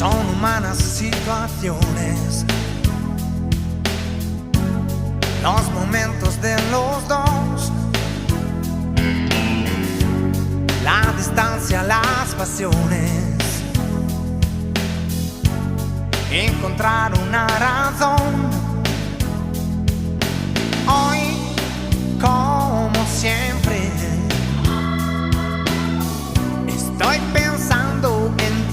son humanas situaciones, los momentos de los dos, la distancia, las pasiones, encontrar una razón